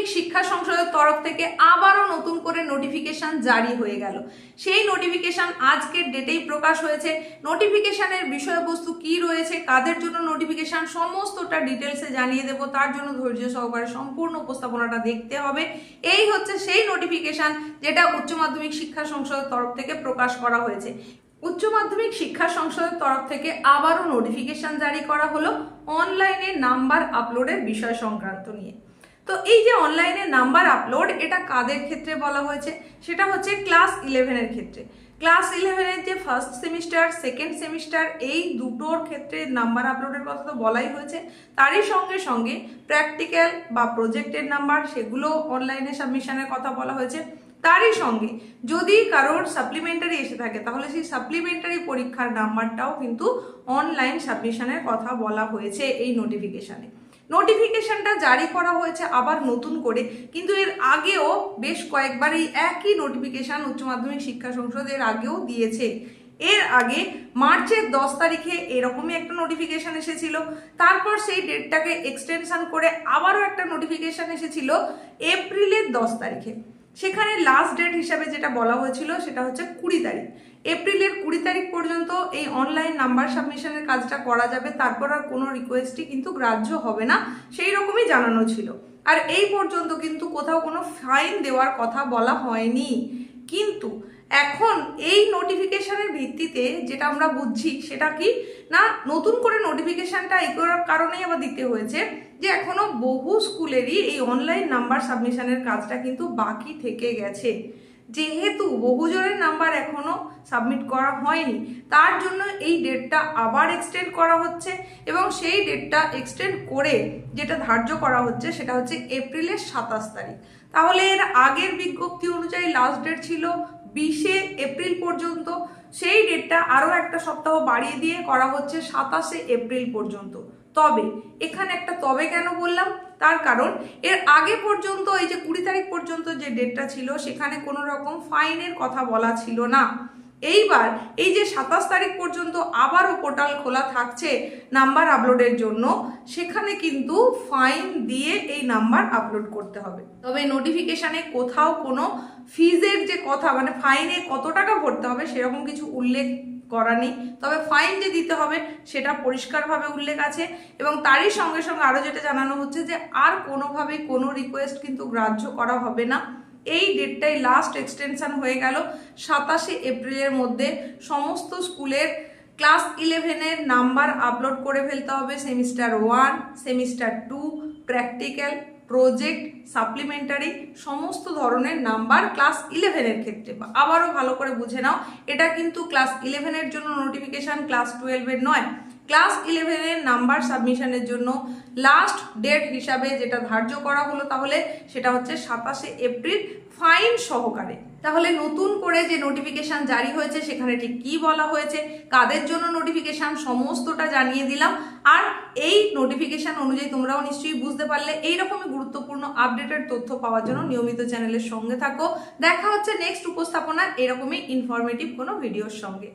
মাধ্যমিক শিক্ষা সংসদের তরফ থেকে আবারও নতুন করে নোটিফিকেশন জারি হয়ে গেল। সেই নোটিফিকেশন আজকের ডেটেই প্রকাশ হয়েছে। নোটিফিকেশনের বিষয়বস্তু কি রয়েছে, কাদের জন্য নোটিফিকেশন, সমস্তটা ডিটেলসে জানিয়ে দেব। তার জন্য ধৈর্য সহকারে সম্পূর্ণ উপস্থাপনাটা দেখতে হবে। এই হচ্ছে সেই নোটিফিকেশন যেটা উচ্চ মাধ্যমিক শিক্ষা সংসদের তরফ থেকে প্রকাশ করা হয়েছে। উচ্চ মাধ্যমিক শিক্ষা সংসদের তরফ থেকে আবারও নোটিফিকেশন জারি করা হলো অনলাইনে নাম্বার আপলোডের বিষয় সংক্রান্ত নিয়ে। তো এই যে অনলাইনে নাম্বার আপলোড, এটা কাদের ক্ষেত্রে বলা হয়েছে, সেটা হচ্ছে ক্লাস 11-এর ক্ষেত্রে। ক্লাস 11-এর যে ফার্স্ট সেমিস্টার, সেকেন্ড সেমিস্টার, এই দুটোর ক্ষেত্রে নাম্বার আপলোডের কথা তো বলাই হয়েছে। তারই সঙ্গে সঙ্গে প্র্যাকটিক্যাল বা প্রজেক্টের নাম্বার, সেগুলো অনলাইনে সাবমিশনের কথা বলা হয়েছে। তারই সঙ্গে যদি কারোর সাপ্লিমেন্টারি এসে থাকে, তাহলে সেই সাপ্লিমেন্টারি পরীক্ষার নাম্বারটাও কিন্তু অনলাইন সাবমিশনের কথা বলা হয়েছে এই নোটিফিকেশনে। নোটিফিকেশনটা জারি করা হয়েছে আবার নতুন করে, কিন্তু এর আগেও বেশ কয়েকবার এই একই নোটিফিকেশন উচ্চ মাধ্যমিক শিক্ষা সংসদ এর আগেও দিয়েছে। এর আগে মার্চের 10 তারিখে এরকমই একটা নোটিফিকেশন এসেছিল। তারপর সেই ডেটটাকে এক্সটেনশন করে আবারও একটা নোটিফিকেশন এসেছিল এপ্রিলের 10 তারিখে। সেখানে লাস্ট ডেট হিসাবে যেটা বলা হয়েছিল সেটা হচ্ছে 20 তারিখ। এপ্রিলের 20 তারিখ পর্যন্ত এই অনলাইন নাম্বার সাবমিশনের কাজটা করা যাবে, তারপর আর কোনো রিকোয়েস্টই কিন্তু গ্রাহ্য হবে না, সেই রকমই জানানো ছিল। আর এই পর্যন্ত কিন্তু কোথাও কোনো ফাইন দেওয়ার কথা বলা হয়নি। কিন্তু এখন এই নোটিফিকেশনের ভিত্তিতে যেটা আমরা বুঝছি সেটা কি না, নতুন করে নোটিফিকেশনটা এই কারণেই আবার দিতে হয়েছে যে এখনো বহু স্কুলেরই এই অনলাইন নাম্বার সাবমিশনের কাজটা কিন্তু বাকি থেকে গেছে। যেহেতু বহুজনের নাম্বার এখনো সাবমিট করা হয়নি, তার জন্য এই ডেটটা আবার এক্সটেন্ড করা হচ্ছে, এবং সেই ডেটটা এক্সটেন্ড করে যেটা ধার্য করা হচ্ছে সেটা হচ্ছে এপ্রিলের 27 তারিখ। তাহলে এর আগের বিজ্ঞপ্তি অনুযায়ী লাস্ট ডেট ছিল 20 এপ্রিল পর্যন্ত, সেই ডেটটা আরও একটা সপ্তাহ বাড়িয়ে দিয়ে করা হচ্ছে 27 এপ্রিল পর্যন্ত। তবে এখানে একটা তবে কেন বললাম, তার কারণ এর আগে পর্যন্ত এই যে 20 তারিখ পর্যন্ত যে ডেটটা ছিল সেখানে কোনো রকম ফাইনের কথা বলা ছিল না। এইবার এই যে 27 তারিখ পর্যন্ত আবারও পোর্টাল খোলা থাকছে নাম্বার আপলোডের জন্য, সেখানে কিন্তু ফাইন দিয়ে এই নাম্বার আপলোড করতে হবে। তবে নোটিফিকেশনে কোথাও কোনো ফিজের যে কথা, মানে ফাইনে কত টাকা ভরতে হবে সেরকম কিছু উল্লেখ করা নেই। তবে ফাইন যে দিতে হবে সেটা পরিষ্কারভাবে উল্লেখ আছে, এবং তারই সঙ্গে সঙ্গে আরও যেটা জানানো হচ্ছে যে আর কোনোভাবেই কোনো রিকোয়েস্ট কিন্তু গ্রাহ্য করা হবে না। এই ডেটটাই লাস্ট এক্সটেনশন হয়ে গেল। 27 এপ্রিলের মধ্যে সমস্ত স্কুলের ক্লাস 11-এর নাম্বার আপলোড করে ফেলতে হবে। Semester 1, semester 2, practical, project, supplementary, সমস্ত ধরনের নাম্বার ক্লাস 11-এর ক্ষেত্রে। আবারও ভালো করে বুঝে নাও, এটা কিন্তু ক্লাস 11-এর জন্য নোটিফিকেশন, ক্লাস 12-এর নয়। ক্লাস 11-এর নাম্বার সাবমিশনের জন্য লাস্ট ডেট হিসাবে যেটা ধার্য করা হলো, তাহলে সেটা হচ্ছে 27 এপ্রিল, ফাইন সহকারে। তাহলে নতুন করে যে নোটিফিকেশন জারি হয়েছে সেখানে ঠিক কি বলা হয়েছে, কাদের জন্য নোটিফিকেশন, সমস্তটা জানিয়ে দিলাম। আর এই নোটিফিকেশন অনুযায়ী তোমরাও নিশ্চয়ই বুঝতে পারলে। এইরকমই গুরুত্বপূর্ণ আপডেটেড তথ্য পাওয়ার জন্য নিয়মিত চ্যানেলের সঙ্গে থাকো। দেখা হচ্ছে নেক্সট উপস্থাপনা এরকমই ইনফরমেটিভ কোনো ভিডিওর সঙ্গে।